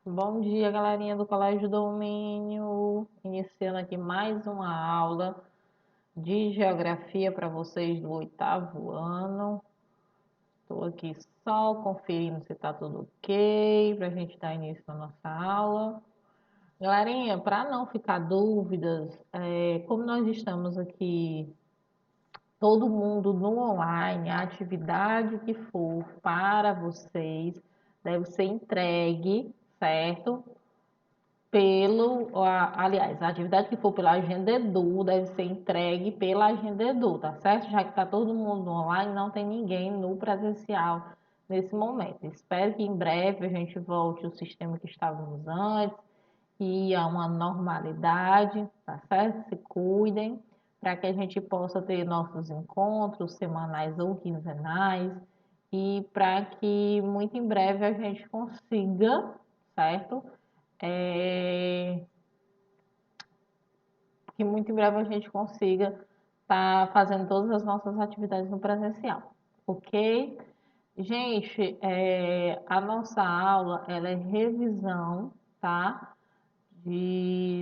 Bom dia, galerinha do Colégio Domínio. Iniciando aqui mais uma aula de geografia para vocês do oitavo ano. Estou aqui só conferindo se está tudo ok para a gente dar início na nossa aula. Galerinha, para não ficar dúvidas, como nós estamos aqui, todo mundo no online, a atividade que for para vocês deve ser entregue, certo? Aliás, a atividade que for pela Agenda Edu deve ser entregue pela Agenda Edu, tá certo? Já que está todo mundo online, não tem ninguém no presencial nesse momento. Espero que em breve a gente volte ao sistema que estávamos antes e a uma normalidade, tá certo? Se cuidem, para que a gente possa ter nossos encontros semanais ou quinzenais e para que muito em breve a gente consiga, certo? É, que muito em breve a gente consiga estar fazendo todas as nossas atividades no presencial, ok? Gente, a nossa aula ela é revisão, tá?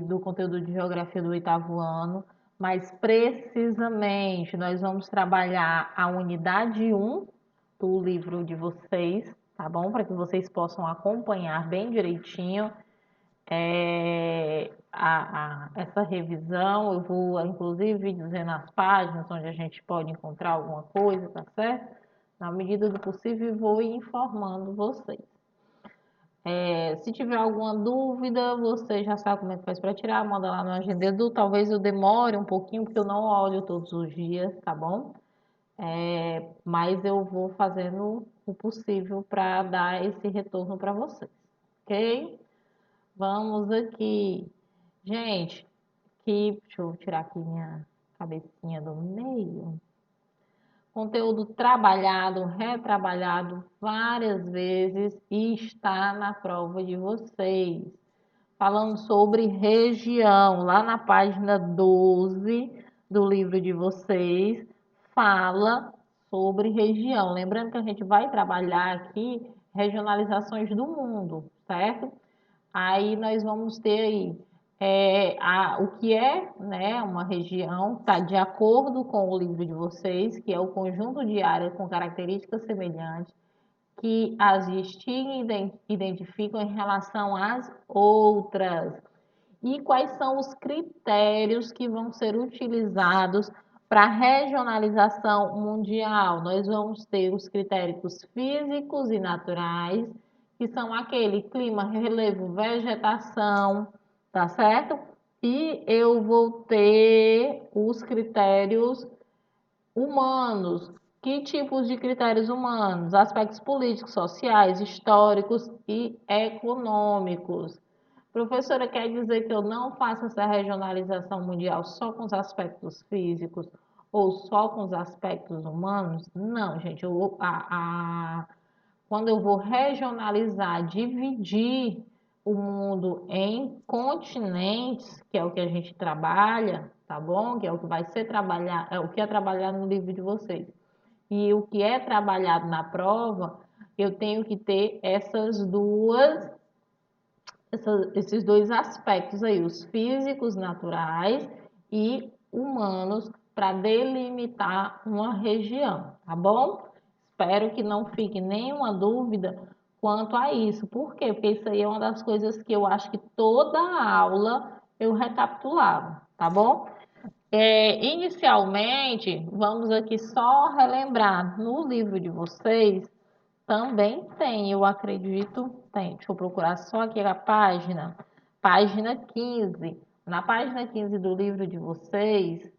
Do conteúdo de geografia do oitavo ano, mas precisamente nós vamos trabalhar a unidade um do livro de vocês, tá bom? Para que vocês possam acompanhar bem direitinho essa revisão. Eu vou, inclusive, dizer nas páginas onde a gente pode encontrar alguma coisa, tá certo? Na medida do possível, vou informando vocês. Se tiver alguma dúvida, você já sabe como é que faz para tirar, manda lá no Agenda Edu. Talvez eu demore um pouquinho, porque eu não olho todos os dias, tá bom? Mas eu vou fazendo o possível para dar esse retorno para vocês, ok? Vamos aqui. Gente, deixa eu tirar aqui minha cabecinha do meio. Conteúdo trabalhado, retrabalhado várias vezes e está na prova de vocês. Falando sobre região, lá na página 12 do livro de vocês, fala sobre região. Lembrando que a gente vai trabalhar aqui regionalizações do mundo, certo? Aí nós vamos ter aí o que é, né, uma região, está de acordo com o livro de vocês, que é o conjunto de áreas com características semelhantes, que as distinguem e identificam em relação às outras. E quais são os critérios que vão ser utilizados para a regionalização mundial? Nós vamos ter os critérios físicos e naturais, que são aquele clima, relevo, vegetação, tá certo? E eu vou ter os critérios humanos. Que tipos de critérios humanos? Aspectos políticos, sociais, históricos e econômicos. Professora, quer dizer que eu não faço essa regionalização mundial só com os aspectos físicos ou só com os aspectos humanos? Não, gente. Quando eu vou regionalizar, dividir o mundo em continentes, que é o que a gente trabalha, tá bom? Que é o que vai ser trabalhado, é o que é trabalhado no livro de vocês. E o que é trabalhado na prova, eu tenho que ter esses dois aspectos aí, os físicos naturais e humanos, para delimitar uma região, tá bom? Espero que não fique nenhuma dúvida quanto a isso. Por quê? Porque isso aí é uma das coisas que eu acho que toda aula eu recapitulava, tá bom? Inicialmente, vamos aqui só relembrar, no livro de vocês também tem, eu acredito, tem. Deixa eu procurar só aqui a página 15. Na página 15 do livro de vocês, deixa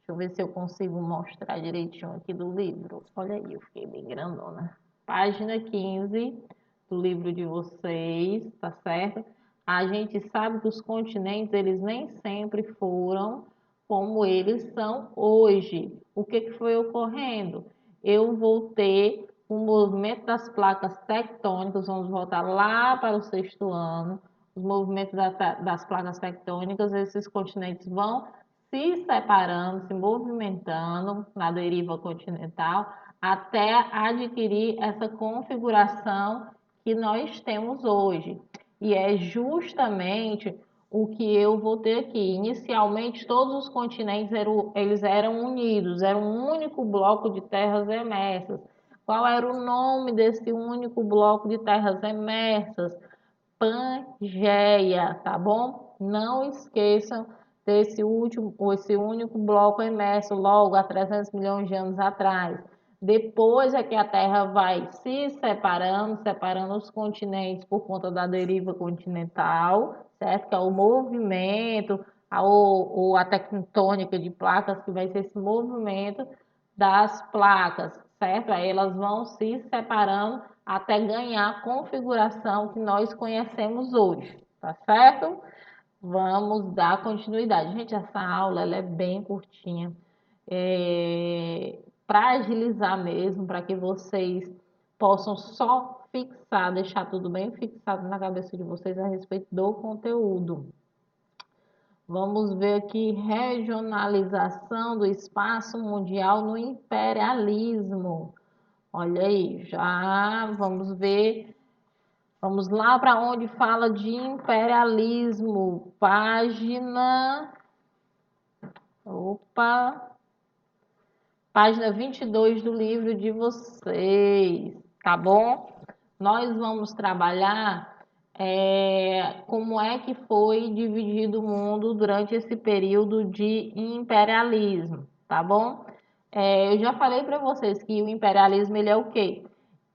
eu ver se eu consigo mostrar direitinho aqui do livro. Olha aí, eu fiquei bem grandona. Página 15 do livro de vocês, tá certo? A gente sabe que os continentes, eles nem sempre foram como eles são hoje. O que que foi ocorrendo? Eu vou ter o movimento das placas tectônicas, vamos voltar lá para o sexto ano, os movimentos das placas tectônicas, esses continentes vão se separando, se movimentando na deriva continental, até adquirir essa configuração que nós temos hoje. E é justamente o que eu vou ter aqui. Inicialmente, todos os continentes eles eram unidos, era um único bloco de terras emersas. Qual era o nome desse único bloco de terras emersas? Pangeia, tá bom? Não esqueçam esse único bloco emerso logo há 300 milhões de anos atrás. Depois é que a Terra vai se separando os continentes por conta da deriva continental, certo? Que é o movimento, ou a tectônica de placas, que vai ser esse movimento das placas, certo? Aí elas vão se separando até ganhar a configuração que nós conhecemos hoje, tá certo? Vamos dar continuidade. Gente, essa aula ela é bem curtinha. Para agilizar mesmo, para que vocês possam só fixar, deixar tudo bem fixado na cabeça de vocês a respeito do conteúdo. Vamos ver aqui regionalização do espaço mundial no imperialismo. Olha aí, já vamos ver. Vamos lá para onde fala de imperialismo. Página. Opa! Página 22 do livro de vocês, tá bom? Nós vamos trabalhar como é que foi dividido o mundo durante esse período de imperialismo, tá bom? Eu já falei para vocês que o imperialismo ele é o quê?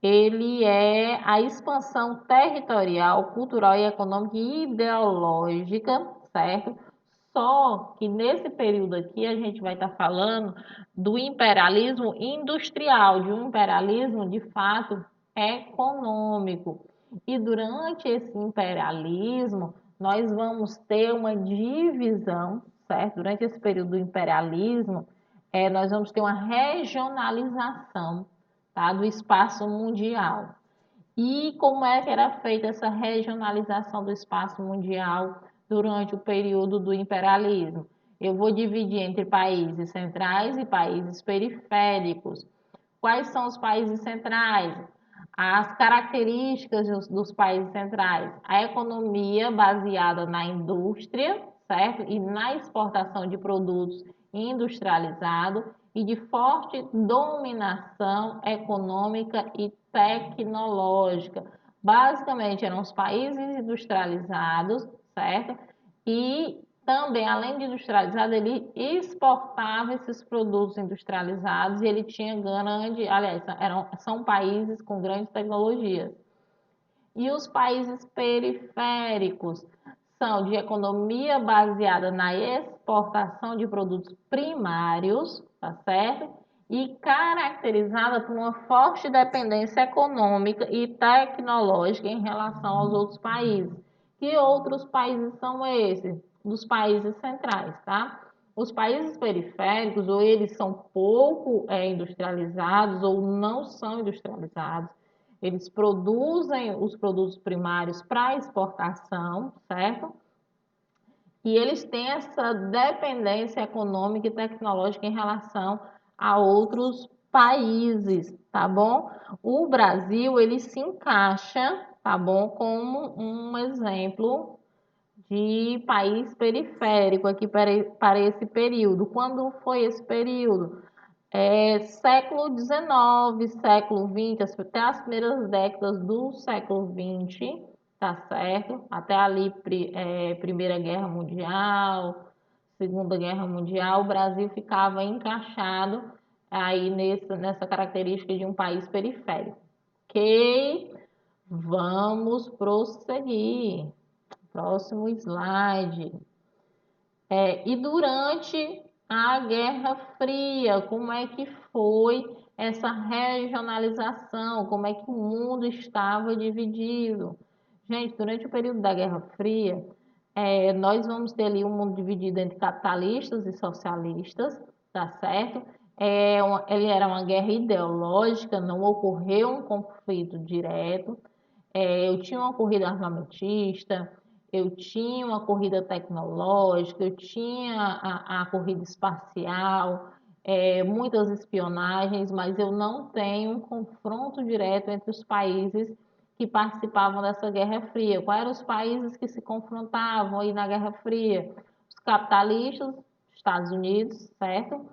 Ele é a expansão territorial, cultural e econômica e ideológica, certo? Só que nesse período aqui a gente vai estar falando do imperialismo industrial, de um imperialismo de fato econômico. E durante esse imperialismo, nós vamos ter uma divisão, certo? Durante esse período do imperialismo, nós vamos ter uma regionalização, tá? Do espaço mundial. E como é que era feita essa regionalização do espaço mundial durante o período do imperialismo? Eu vou dividir entre países centrais e países periféricos. Quais são os países centrais? As características dos países centrais. A economia baseada na indústria, certo? E na exportação de produtos industrializados e de forte dominação econômica e tecnológica. Basicamente, eram os países industrializados, certo? E também, além de industrializado, ele exportava esses produtos industrializados e ele tinha grande, aliás, são países com grandes tecnologias. E os países periféricos são de economia baseada na exportação de produtos primários, tá certo? E caracterizada por uma forte dependência econômica e tecnológica em relação aos outros países. Que outros países são esses? Dos países centrais, tá? Os países periféricos, ou eles são pouco industrializados, ou não são industrializados. Eles produzem os produtos primários para exportação, certo? E eles têm essa dependência econômica e tecnológica em relação a outros países, tá bom? O Brasil, ele se encaixa, tá bom, como um exemplo de país periférico aqui para esse período. Quando foi esse período? Século XIX, século XX, até as primeiras décadas do século XX, tá certo? Até ali, Primeira Guerra Mundial, Segunda Guerra Mundial, o Brasil ficava encaixado aí nessa característica de um país periférico. Ok? Vamos prosseguir. Próximo slide. E durante a Guerra Fria, como é que foi essa regionalização? Como é que o mundo estava dividido? Gente, durante o período da Guerra Fria, nós vamos ter ali um mundo dividido entre capitalistas e socialistas, tá certo? Ele era uma guerra ideológica, não ocorreu um conflito direto. Eu tinha uma corrida armamentista, eu tinha uma corrida tecnológica, eu tinha a corrida espacial, muitas espionagens, mas eu não tenho um confronto direto entre os países que participavam dessa Guerra Fria? Quais eram os países que se confrontavam aí na Guerra Fria? Os capitalistas, Estados Unidos, certo?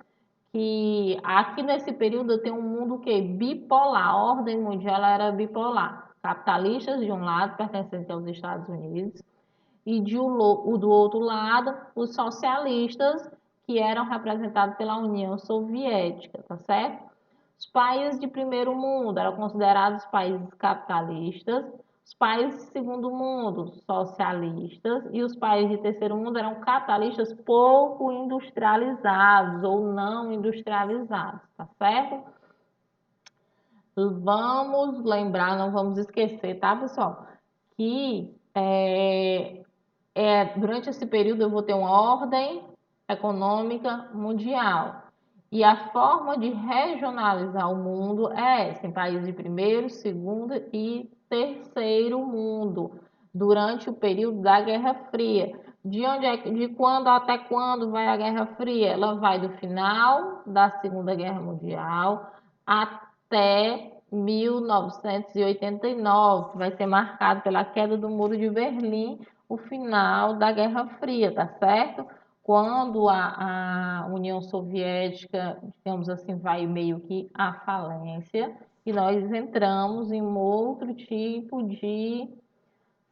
Que aqui nesse período tem um mundo que bipolar, a ordem mundial era bipolar. Capitalistas de um lado, pertencentes aos Estados Unidos, e do outro lado, os socialistas, que eram representados pela União Soviética, tá certo? Os países de primeiro mundo eram considerados países capitalistas, os países de segundo mundo, socialistas, e os países de terceiro mundo eram capitalistas pouco industrializados ou não industrializados, tá certo? Vamos lembrar, não vamos esquecer, tá, pessoal? Que durante esse período eu vou ter uma ordem econômica mundial. E a forma de regionalizar o mundo é essa, em países de primeiro, segundo e terceiro mundo, durante o período da Guerra Fria. De quando até quando vai a Guerra Fria? Ela vai do final da Segunda Guerra Mundial até 1989, que vai ser marcado pela queda do Muro de Berlim, o final da Guerra Fria, tá certo? Quando a União Soviética, digamos assim, vai meio que à falência e nós entramos em um outro tipo de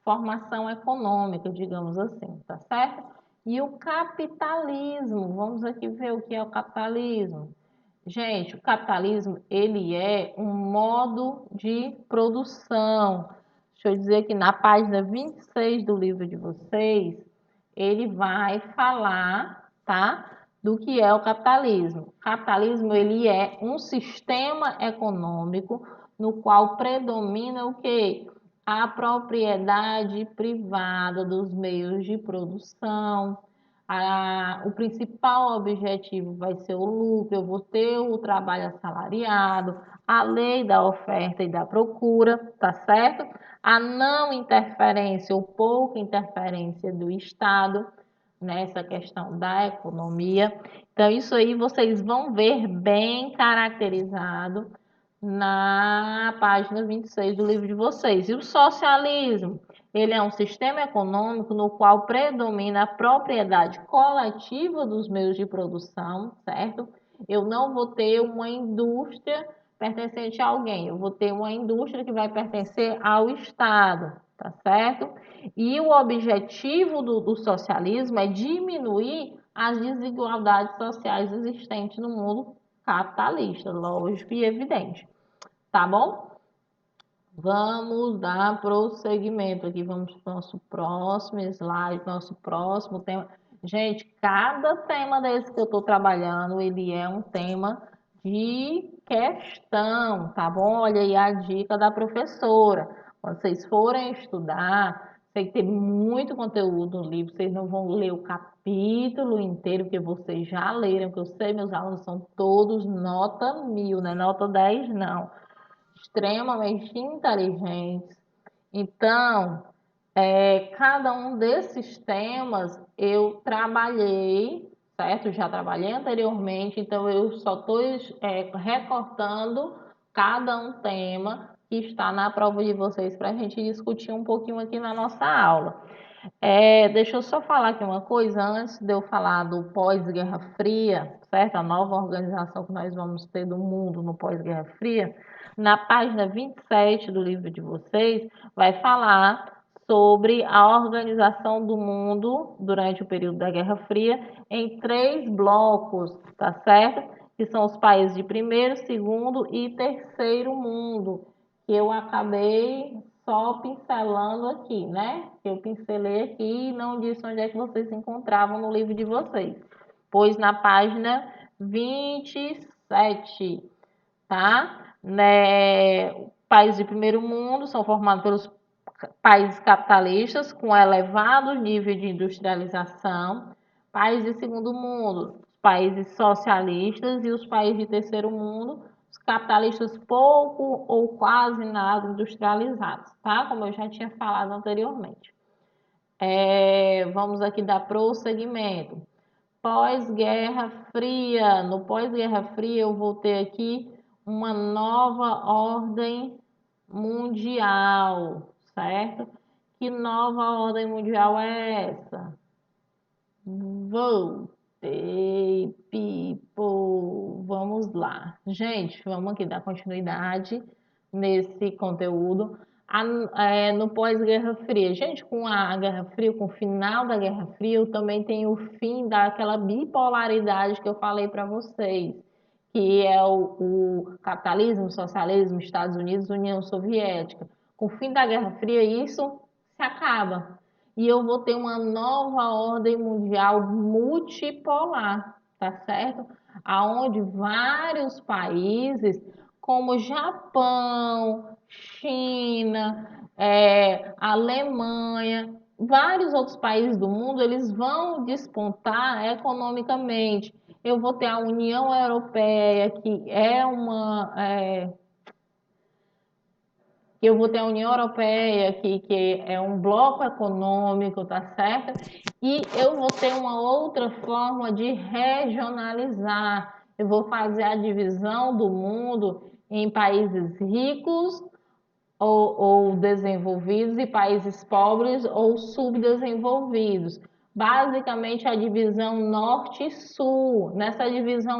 formação econômica, digamos assim, tá certo? E o capitalismo, vamos aqui ver o que é o capitalismo. Gente, o capitalismo, ele é um modo de produção. Deixa eu dizer que na página 26 do livro de vocês, ele vai falar, tá? Do que é o capitalismo. O capitalismo, ele é um sistema econômico no qual predomina o quê? A propriedade privada dos meios de produção. O principal objetivo vai ser o lucro, eu vou ter o trabalho assalariado, a lei da oferta e da procura, tá certo? A não interferência ou pouca interferência do Estado nessa questão da economia. Então, isso aí vocês vão ver bem caracterizado na página 26 do livro de vocês. E o socialismo? Ele é um sistema econômico no qual predomina a propriedade coletiva dos meios de produção, certo? Eu não vou ter uma indústria pertencente a alguém, eu vou ter uma indústria que vai pertencer ao Estado, tá certo? E o objetivo do socialismo é diminuir as desigualdades sociais existentes no mundo capitalista, lógico e evidente, tá bom? Vamos dar prosseguimento aqui, vamos para o nosso próximo slide, nosso próximo tema. Gente, cada tema desse que eu estou trabalhando, ele é um tema de questão, tá bom? Olha aí a dica da professora. Quando vocês forem estudar, tem que ter muito conteúdo no livro, vocês não vão ler o capítulo inteiro, porque vocês já leram, que eu sei, meus alunos são todos nota 1000, não é nota 10, não, extremamente inteligentes. Então, cada um desses temas eu trabalhei, certo? Já trabalhei anteriormente, então eu só estou recortando cada um tema que está na prova de vocês para a gente discutir um pouquinho aqui na nossa aula. Deixa eu só falar aqui uma coisa antes de eu falar do pós-Guerra Fria, certo? A nova organização que nós vamos ter do mundo no pós-Guerra Fria. Na página 27 do livro de vocês, vai falar sobre a organização do mundo durante o período da Guerra Fria em 3 blocos, tá certo? Que são os países de primeiro, segundo e terceiro mundo, que eu acabei só pincelando aqui, né? Eu pincelei aqui e não disse onde é que vocês se encontravam no livro de vocês. Pois na página 27, tá? Países de primeiro mundo são formados pelos países capitalistas com elevado nível de industrialização, países de segundo mundo, países socialistas e os países de terceiro mundo, os capitalistas pouco ou quase nada industrializados, tá? Como eu já tinha falado anteriormente. Vamos aqui dar prosseguimento. Pós-Guerra Fria. No pós-Guerra Fria eu vou ter aqui uma nova ordem mundial, certo? Que nova ordem mundial é essa? Voltei, people. Vamos lá. Gente, vamos aqui dar continuidade nesse conteúdo. No pós-Guerra Fria. Gente, com a Guerra Fria, com o final da Guerra Fria, também tem o fim daquela bipolaridade que eu falei para vocês, que é o capitalismo, o socialismo, Estados Unidos, União Soviética. Com o fim da Guerra Fria, isso se acaba. E eu vou ter uma nova ordem mundial multipolar, tá certo? Aonde vários países, como Japão, China, Alemanha, vários outros países do mundo, eles vão despontar economicamente. Eu vou ter a União Europeia, que é eu vou ter a União Europeia, que é um bloco econômico, tá certo? E eu vou ter uma outra forma de regionalizar. Eu vou fazer a divisão do mundo em países ricos ou desenvolvidos e países pobres ou subdesenvolvidos. Basicamente, a divisão norte e sul. Nessa divisão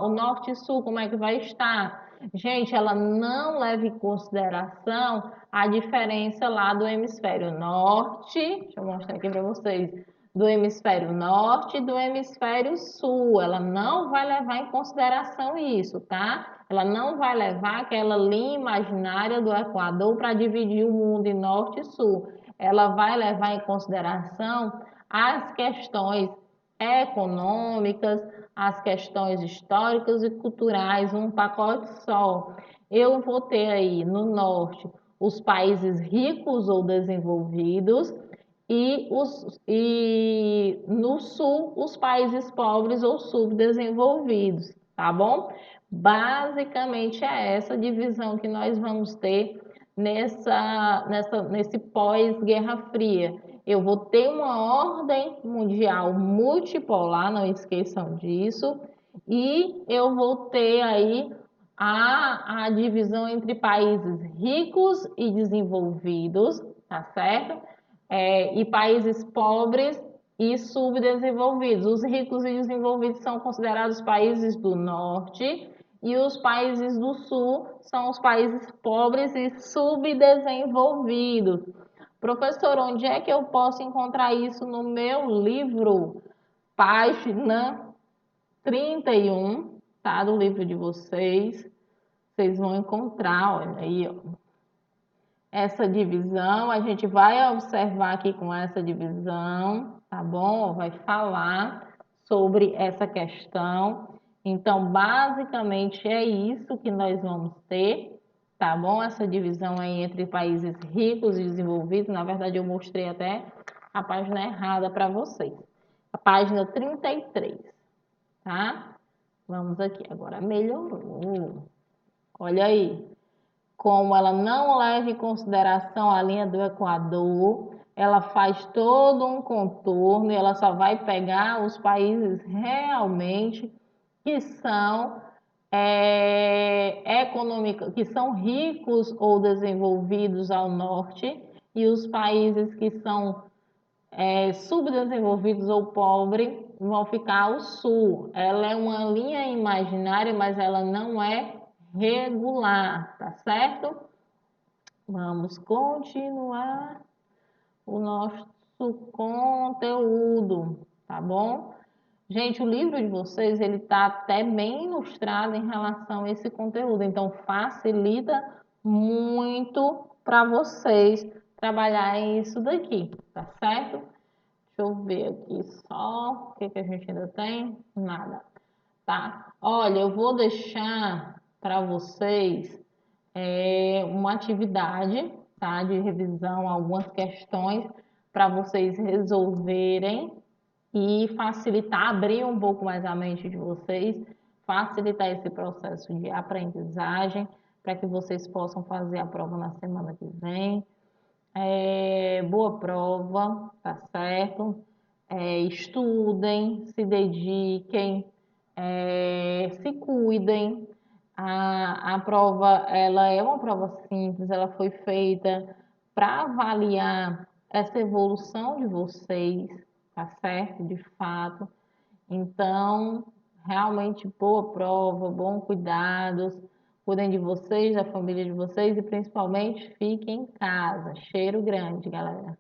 o norte e sul, como é que vai estar? Gente, ela não leva em consideração a diferença lá do hemisfério norte, deixa eu mostrar aqui para vocês, do hemisfério norte e do hemisfério sul. Ela não vai levar em consideração isso, tá? Ela não vai levar aquela linha imaginária do Equador para dividir o mundo em norte e sul. Ela vai levar em consideração as questões econômicas, as questões históricas e culturais, um pacote só. Eu vou ter aí no norte os países ricos ou desenvolvidos e no sul os países pobres ou subdesenvolvidos, tá bom? Basicamente é essa divisão que nós vamos ter nesse pós-Guerra Fria. Eu vou ter uma ordem mundial multipolar, não esqueçam disso, e eu vou ter aí a divisão entre países ricos e desenvolvidos, tá certo? E países pobres e subdesenvolvidos. Os ricos e desenvolvidos são considerados países do norte e os países do sul são os países pobres e subdesenvolvidos. Professor, onde é que eu posso encontrar isso no meu livro? Página 31, tá? Do livro de vocês. Vocês vão encontrar, olha aí, ó. Essa divisão, a gente vai observar aqui com essa divisão, tá bom? Vai falar sobre essa questão. Então, basicamente é isso que nós vamos ter, tá bom? Essa divisão aí entre países ricos e desenvolvidos. Na verdade, eu mostrei até a página errada para vocês. A página 33, tá? Vamos aqui, agora melhorou. Olha aí, como ela não leva em consideração a linha do Equador, ela faz todo um contorno e ela só vai pegar os países realmente que são que são ricos ou desenvolvidos ao norte e os países que são subdesenvolvidos ou pobres vão ficar ao sul. Ela é uma linha imaginária, mas ela não é regular, tá certo? Vamos continuar o nosso conteúdo, tá bom? Gente, o livro de vocês, ele tá até bem ilustrado em relação a esse conteúdo, então facilita muito para vocês trabalharem isso daqui, tá certo? Deixa eu ver aqui só o que a gente ainda tem. Nada, tá? Olha, eu vou deixar para vocês uma atividade, tá? De revisão, algumas questões para vocês resolverem e facilitar, abrir um pouco mais a mente de vocês, facilitar esse processo de aprendizagem para que vocês possam fazer a prova na semana que vem. Boa prova, tá certo? Estudem, se dediquem, se cuidem. A prova, ela é uma prova simples, ela foi feita para avaliar essa evolução de vocês, tá certo? De fato. Então, realmente boa prova, bons cuidados, cuidem de vocês, da família de vocês e principalmente fiquem em casa. Cheiro grande, galera.